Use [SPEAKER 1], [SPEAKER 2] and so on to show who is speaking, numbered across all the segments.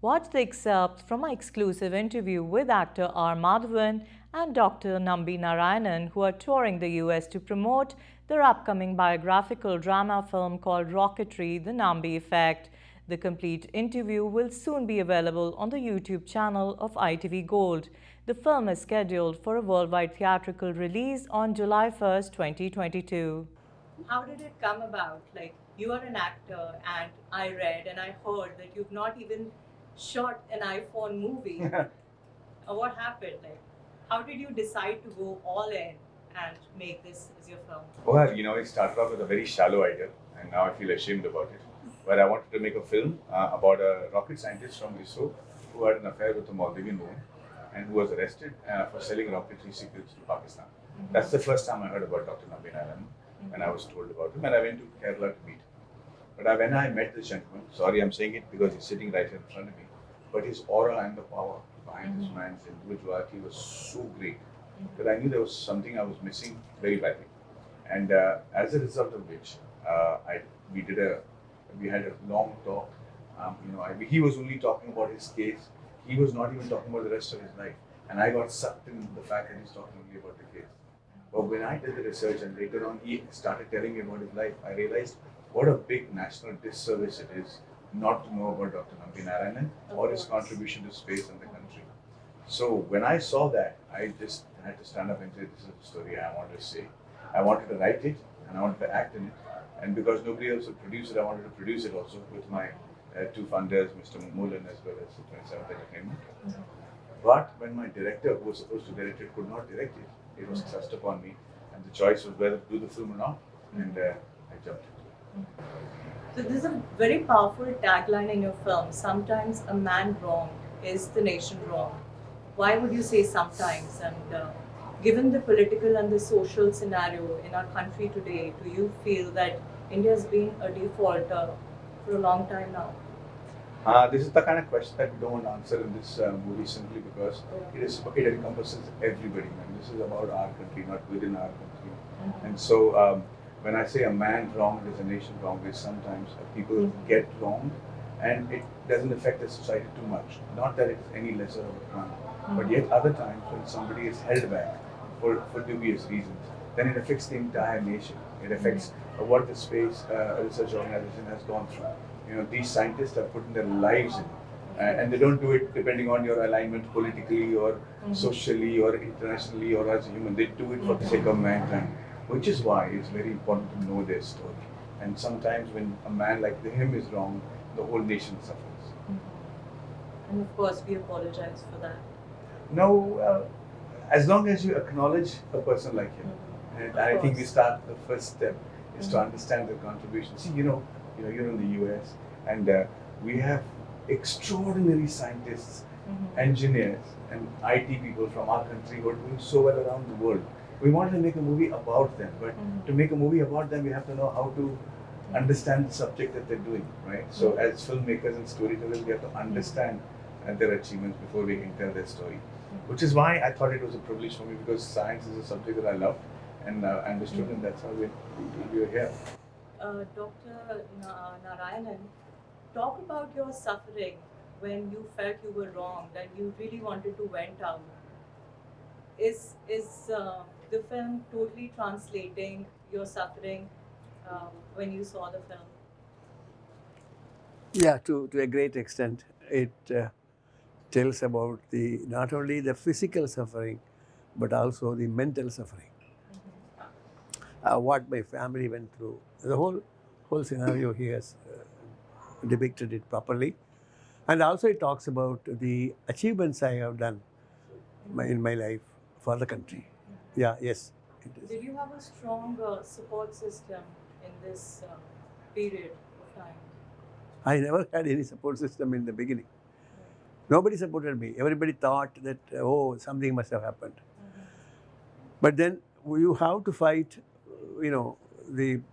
[SPEAKER 1] Watch the excerpts from my exclusive interview with actor R. Madhavan and Dr. Nambi Narayanan, who are touring the US to promote their upcoming biographical drama film called Rocketry: The Nambi Effect. The complete interview will soon be available on the YouTube channel of ITV Gold. The film is scheduled for a worldwide theatrical release on July 1st, 2022. How did it come about? Like, you are an actor, and I read and I heard that you've not even shot an iPhone movie. What happened? Like, how did you decide to go all in and make this as your film?
[SPEAKER 2] Well, it started off with a very shallow idea, and now I feel ashamed about it. Where I wanted to make a film about a rocket scientist from ISRO who had an affair with a Maldivian woman and who was arrested for selling rocketry secrets to Pakistan. Mm-hmm. That's the first time I heard about Dr. Nambi Narayanan, and I was told about him, and I went to Kerala to meet him. But when I met this gentleman, sorry, I'm saying it because he's sitting right here in front of me, but his aura and the power behind this man's individuality was so great that I knew there was something I was missing very badly. And as a result of which, we had a long talk. He was only talking about his case. He was not even talking about the rest of his life. And I got sucked in the fact that he's talking only about the case. But when I did the research and later on he started telling me about his life, I realized what a big national disservice it is not to know about Dr. Nambi Narayanan or his contribution to space and the country. So when I saw that, I just had to stand up and say, this is the story I wanted to say. I wanted to write it and I wanted to act in it. And because nobody else would produce it, I wanted to produce it also with my two funders, Mr. Moolan as well as 27th Entertainment. Mm-hmm. But when my director, who was supposed to direct it, could not direct it, it was thrust upon me. And the choice was whether to do the film or not. And I jumped into it.
[SPEAKER 1] So this is a very powerful tagline in your film. Sometimes a man wrong is the nation wrong. Why would you say sometimes? And given the political and the social scenario in our country today, do you feel that India has been a defaulter for a long time now?
[SPEAKER 2] This is the kind of question that we don't want to answer in this movie simply because it encompasses everybody. Man. This is about our country, not within our country. Mm-hmm. And so when I say a man wrong, there's a nation wrong, is sometimes people get wronged and it doesn't affect the society too much. Not that it's any lesser of a crime. But yet other times when somebody is held back for dubious reasons, then it affects the entire nation. It affects what the space research organization has gone through. These scientists have put in their lives in, and they don't do it depending on your alignment politically or socially or internationally or as a human. They do it for the sake of mankind, which is why it's very important to know their story. And sometimes when a man like him is wrong, the whole nation suffers.
[SPEAKER 1] And of course, we apologize for that.
[SPEAKER 2] No, as long as you acknowledge a person like him, and I think we start the first step is to understand the contribution. See, you're in the US, and we have extraordinary scientists, engineers, and IT people from our country who are doing so well around the world. We wanted to make a movie about them, but to make a movie about them, we have to know how to understand the subject that they're doing, right? So as filmmakers and storytellers, we have to understand their achievements before we can tell their story. Which is why I thought it was a privilege for me because science is a subject that I love and I understood, and that's how we are here.
[SPEAKER 1] Dr. Narayanan, talk about your suffering when you felt you were wronged and you really wanted to vent out. Is the film totally translating your suffering when you saw the film?
[SPEAKER 3] Yeah, to a great extent. It tells about not only the physical suffering, but also the mental suffering. What my family went through. The whole scenario he has depicted it properly. And also it talks about the achievements I have done in my life for the country. Yeah, yes. It is.
[SPEAKER 1] Did you have a strong support system in this period of time?
[SPEAKER 3] I never had any support system in the beginning. Nobody supported me. Everybody thought that, something must have happened. But then you have to fight,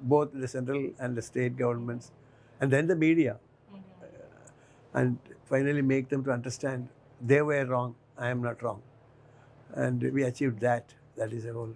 [SPEAKER 3] both the central and the state governments, and then the media, and finally make them to understand they were wrong, I am not wrong. And we achieved that. That is a whole